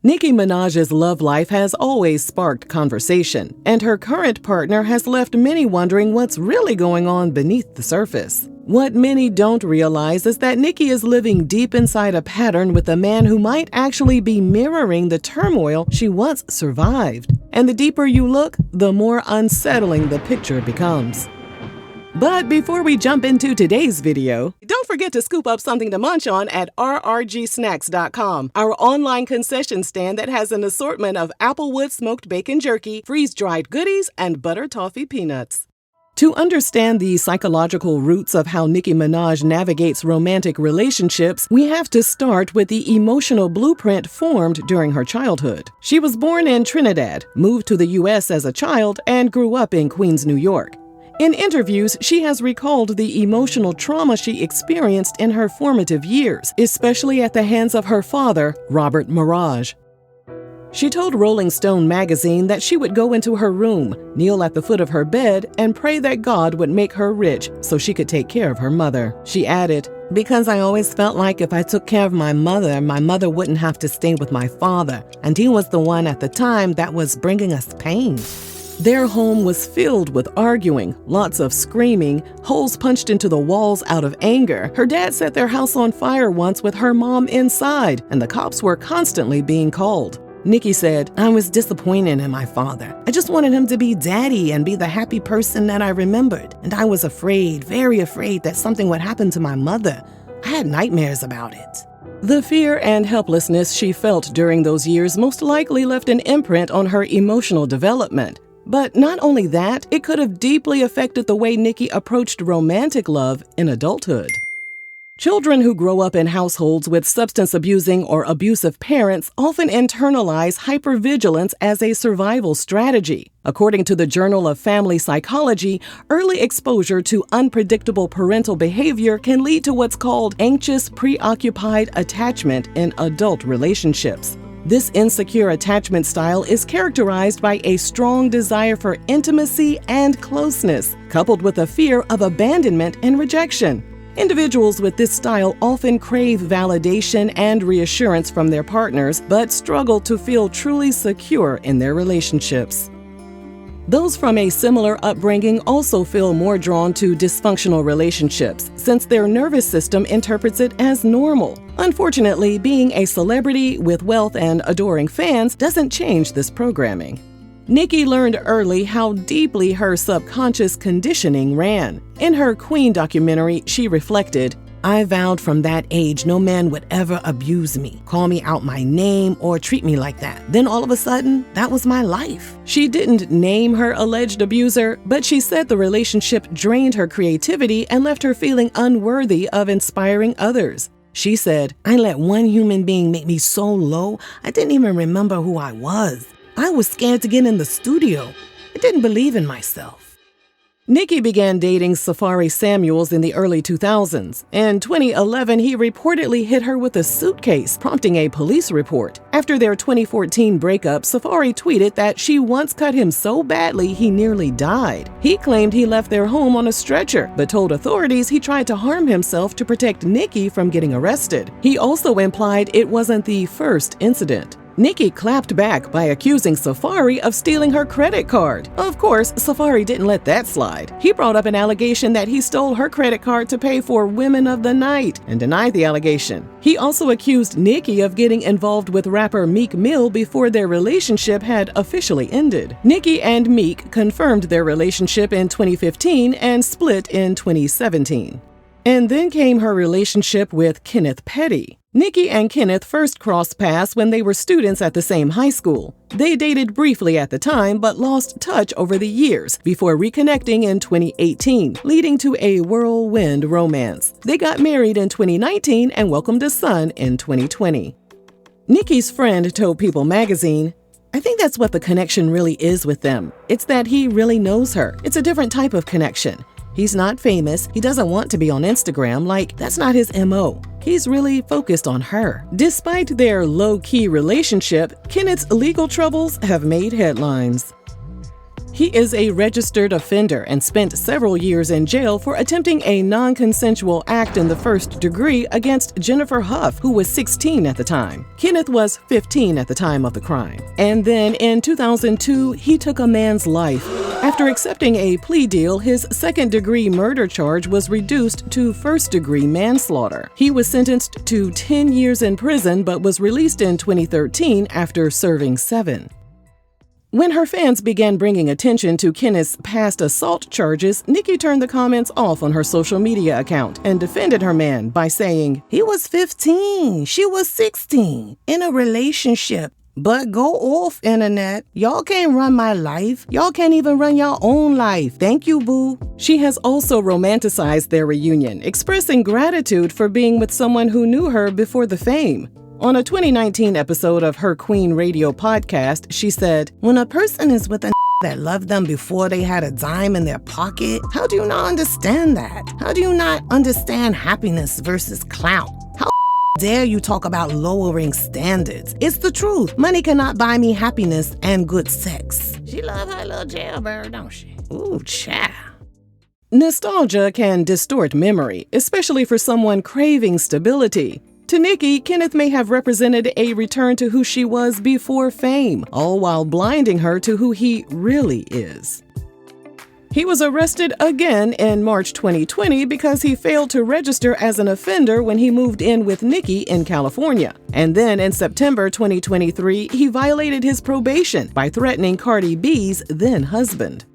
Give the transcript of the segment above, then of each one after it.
Nicki Minaj's love life has always sparked conversation, and her current partner has left many wondering what's really going on beneath the surface. What many don't realize is that Nicki is living deep inside a pattern with a man who might actually be mirroring the turmoil she once survived. And the deeper you look, the more unsettling the picture becomes. But before we jump into today's video, don't forget to scoop up something to munch on at rrgsnacks.com, our online concession stand that has an assortment of applewood smoked bacon jerky, freeze-dried goodies, and butter toffee peanuts. To understand the psychological roots of how Nicki Minaj navigates romantic relationships, we have to start with the emotional blueprint formed during her childhood. She was born in Trinidad, moved to the U.S. as a child, and grew up in Queens, New York. In interviews, she has recalled the emotional trauma she experienced in her formative years, especially at the hands of her father, Robert Mirage. She told Rolling Stone magazine that she would go into her room, kneel at the foot of her bed, and pray that God would make her rich so she could take care of her mother. She added, "Because I always felt like if I took care of my mother wouldn't have to stay with my father, and he was the one at the time that was bringing us pain." Their home was filled with arguing, lots of screaming, holes punched into the walls out of anger. Her dad set their house on fire once with her mom inside, and the cops were constantly being called. Nicki said, "I was disappointed in my father. I just wanted him to be daddy and be the happy person that I remembered. And I was afraid, very afraid that something would happen to my mother. I had nightmares about it." The fear and helplessness she felt during those years most likely left an imprint on her emotional development. But not only that, it could have deeply affected the way Nicki approached romantic love in adulthood. Children who grow up in households with substance-abusing or abusive parents often internalize hypervigilance as a survival strategy. According to the Journal of Family Psychology, early exposure to unpredictable parental behavior can lead to what's called anxious, preoccupied attachment in adult relationships. This insecure attachment style is characterized by a strong desire for intimacy and closeness, coupled with a fear of abandonment and rejection. Individuals with this style often crave validation and reassurance from their partners, but struggle to feel truly secure in their relationships. Those from a similar upbringing also feel more drawn to dysfunctional relationships, since their nervous system interprets it as normal. Unfortunately, being a celebrity with wealth and adoring fans doesn't change this programming. Nicki learned early how deeply her subconscious conditioning ran. In her Queen documentary, she reflected, "I vowed from that age no man would ever abuse me, call me out my name, or treat me like that. Then all of a sudden, that was my life." She didn't name her alleged abuser, but she said the relationship drained her creativity and left her feeling unworthy of inspiring others. She said, "I let one human being make me so low, I didn't even remember who I was. I was scared to get in the studio. I didn't believe in myself." Nicki began dating Safari Samuels in the early 2000s. In 2011, he reportedly hit her with a suitcase, prompting a police report. After their 2014 breakup, Safari tweeted that she once cut him so badly he nearly died. He claimed he left their home on a stretcher, but told authorities he tried to harm himself to protect Nicki from getting arrested. He also implied it wasn't the first incident. Nicki clapped back by accusing Safari of stealing her credit card. Of course, Safari didn't let that slide. He brought up an allegation that he stole her credit card to pay for Women of the Night and denied the allegation. He also accused Nicki of getting involved with rapper Meek Mill before their relationship had officially ended. Nicki and Meek confirmed their relationship in 2015 and split in 2017. And then came her relationship with Kenneth Petty. Nicki and Kenneth first crossed paths when they were students at the same high school. They dated briefly at the time, but lost touch over the years before reconnecting in 2018, leading to a whirlwind romance. They got married in 2019 and welcomed a son in 2020. Nicki's friend told People magazine, "I think that's what the connection really is with them. It's that he really knows her. It's a different type of connection. He's not famous. He doesn't want to be on Instagram. That's not his MO. He's really focused on her." Despite their low-key relationship, Kenneth's legal troubles have made headlines. He is a registered offender and spent several years in jail for attempting a non-consensual act in the first degree against Jennifer Huff, who was 16 at the time. Kenneth was 15 at the time of the crime. And then in 2002, he took a man's life. After accepting a plea deal, his second-degree murder charge was reduced to first-degree manslaughter. He was sentenced to 10 years in prison but was released in 2013 after serving 7. When her fans began bringing attention to Kenneth's past assault charges, Nicki turned the comments off on her social media account and defended her man by saying, "He was 15, she was 16, in a relationship. But go off, internet. Y'all can't run my life. Y'all can't even run your own life. Thank you, boo." She has also romanticized their reunion, expressing gratitude for being with someone who knew her before the fame. On a 2019 episode of her Queen Radio podcast, she said, "When a person is with a that loved them before they had a dime in their pocket, how do you not understand that? How do you not understand happiness versus clout? How dare you talk about lowering standards? It's the truth. Money cannot buy me happiness and good sex." She love her little jailbird, don't she? Ooh, child. Nostalgia can distort memory, especially for someone craving stability. To Nicki, Kenneth may have represented a return to who she was before fame, all while blinding her to who he really is. He was arrested again in March 2020 because he failed to register as an offender when he moved in with Nicki in California. And then in September 2023, he violated his probation by threatening Cardi B's then husband.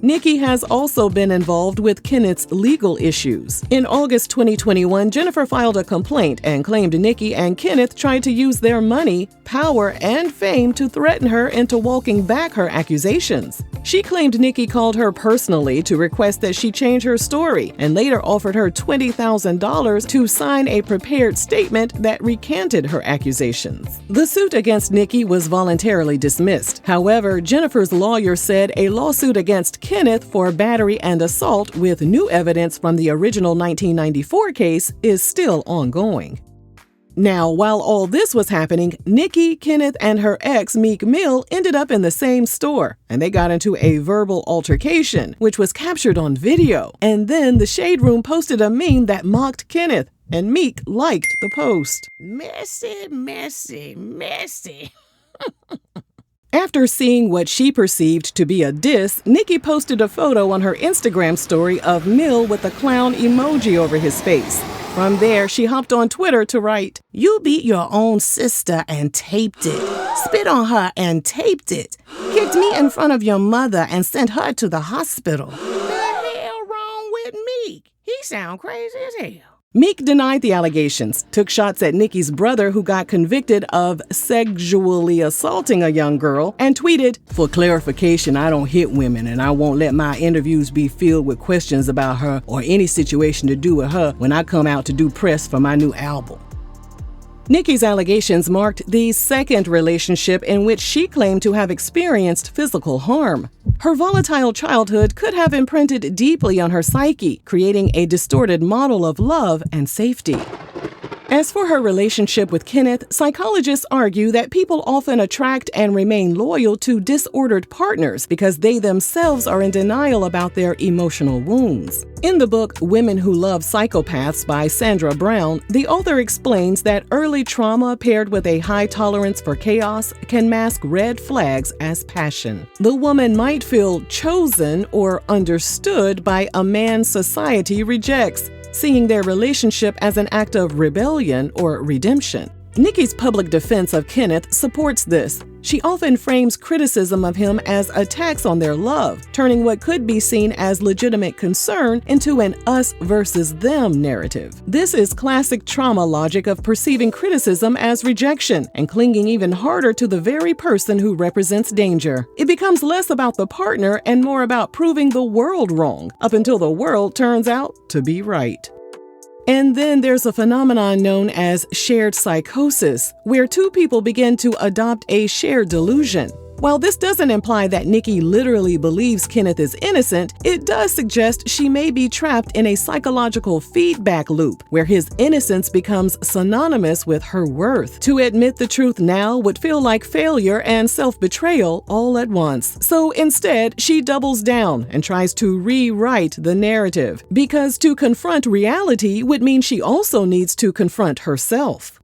Nicki has also been involved with Kenneth's legal issues. In August 2021, Jennifer filed a complaint and claimed Nicki and Kenneth tried to use their money, power, and fame to threaten her into walking back her accusations. She claimed Nicki called her personally to request that she change her story and later offered her $20,000 to sign a prepared statement that recanted her accusations. The suit against Nicki was voluntarily dismissed. However, Jennifer's lawyer said a lawsuit against Kenneth for battery and assault with new evidence from the original 1994 case is still ongoing. Now, while all this was happening, Nicki, Kenneth, and her ex, Meek Mill, ended up in the same store, and they got into a verbal altercation, which was captured on video. And then the Shade Room posted a meme that mocked Kenneth, and Meek liked the post. Messy, messy, messy. After seeing what she perceived to be a diss, Nicki posted a photo on her Instagram story of Mill with a clown emoji over his face. From there, she hopped on Twitter to write, "You beat your own sister and taped it. Spit on her and taped it. Kicked me in front of your mother and sent her to the hospital. The hell wrong with Meek? He sound crazy as hell." Meek denied the allegations, took shots at Nicki's brother who got convicted of sexually assaulting a young girl, and tweeted, "For clarification, I don't hit women and I won't let my interviews be filled with questions about her or any situation to do with her when I come out to do press for my new album." Nicki's allegations marked the second relationship in which she claimed to have experienced physical harm. Her volatile childhood could have imprinted deeply on her psyche, creating a distorted model of love and safety. As for her relationship with Kenneth, psychologists argue that people often attract and remain loyal to disordered partners because they themselves are in denial about their emotional wounds. In the book Women Who Love Psychopaths by Sandra Brown, the author explains that early trauma paired with a high tolerance for chaos can mask red flags as passion. The woman might feel chosen or understood by a man society rejects, seeing their relationship as an act of rebellion or redemption. Nicki's public defense of Kenneth supports this. She often frames criticism of him as attacks on their love, turning what could be seen as legitimate concern into an us versus them narrative. This is classic trauma logic of perceiving criticism as rejection and clinging even harder to the very person who represents danger. It becomes less about the partner and more about proving the world wrong, up until the world turns out to be right. And then there's a phenomenon known as shared psychosis, where two people begin to adopt a shared delusion. While this doesn't imply that Nicki literally believes Kenneth is innocent, it does suggest she may be trapped in a psychological feedback loop where his innocence becomes synonymous with her worth. To admit the truth now would feel like failure and self-betrayal all at once. So instead, she doubles down and tries to rewrite the narrative, because to confront reality would mean she also needs to confront herself.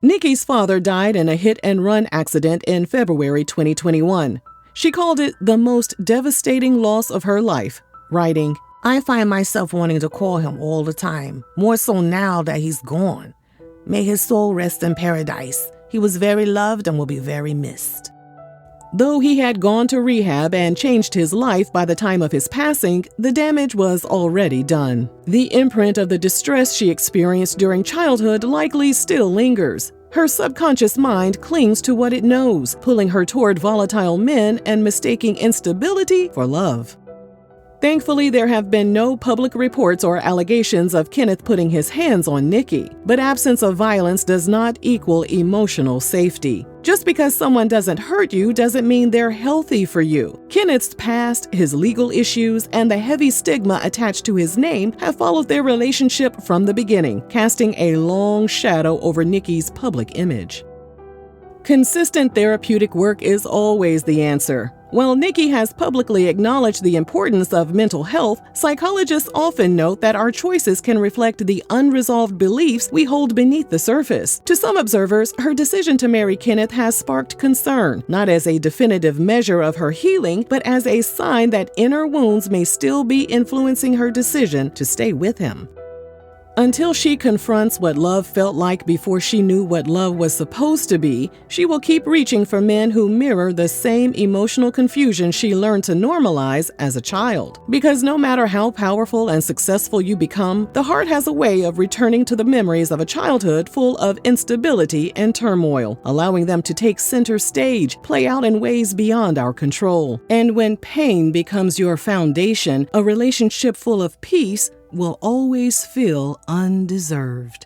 Nicki's father died in a hit-and-run accident in February 2021. She called it the most devastating loss of her life, writing, "I find myself wanting to call him all the time, more so now that he's gone. May his soul rest in paradise. He was very loved and will be very missed." Though he had gone to rehab and changed his life by the time of his passing, the damage was already done. The imprint of the distress she experienced during childhood likely still lingers. Her subconscious mind clings to what it knows, pulling her toward volatile men and mistaking instability for love. Thankfully, there have been no public reports or allegations of Kenneth putting his hands on Nicki, but absence of violence does not equal emotional safety. Just because someone doesn't hurt you doesn't mean they're healthy for you. Kenneth's past, his legal issues, and the heavy stigma attached to his name have followed their relationship from the beginning, casting a long shadow over Nicki's public image. Consistent therapeutic work is always the answer. While Nicki has publicly acknowledged the importance of mental health, psychologists often note that our choices can reflect the unresolved beliefs we hold beneath the surface. To some observers, her decision to marry Kenneth has sparked concern, not as a definitive measure of her healing, but as a sign that inner wounds may still be influencing her decision to stay with him. Until she confronts what love felt like before she knew what love was supposed to be, she will keep reaching for men who mirror the same emotional confusion she learned to normalize as a child. Because no matter how powerful and successful you become, the heart has a way of returning to the memories of a childhood full of instability and turmoil, allowing them to take center stage, play out in ways beyond our control. And when pain becomes your foundation, a relationship full of peace will always feel undeserved.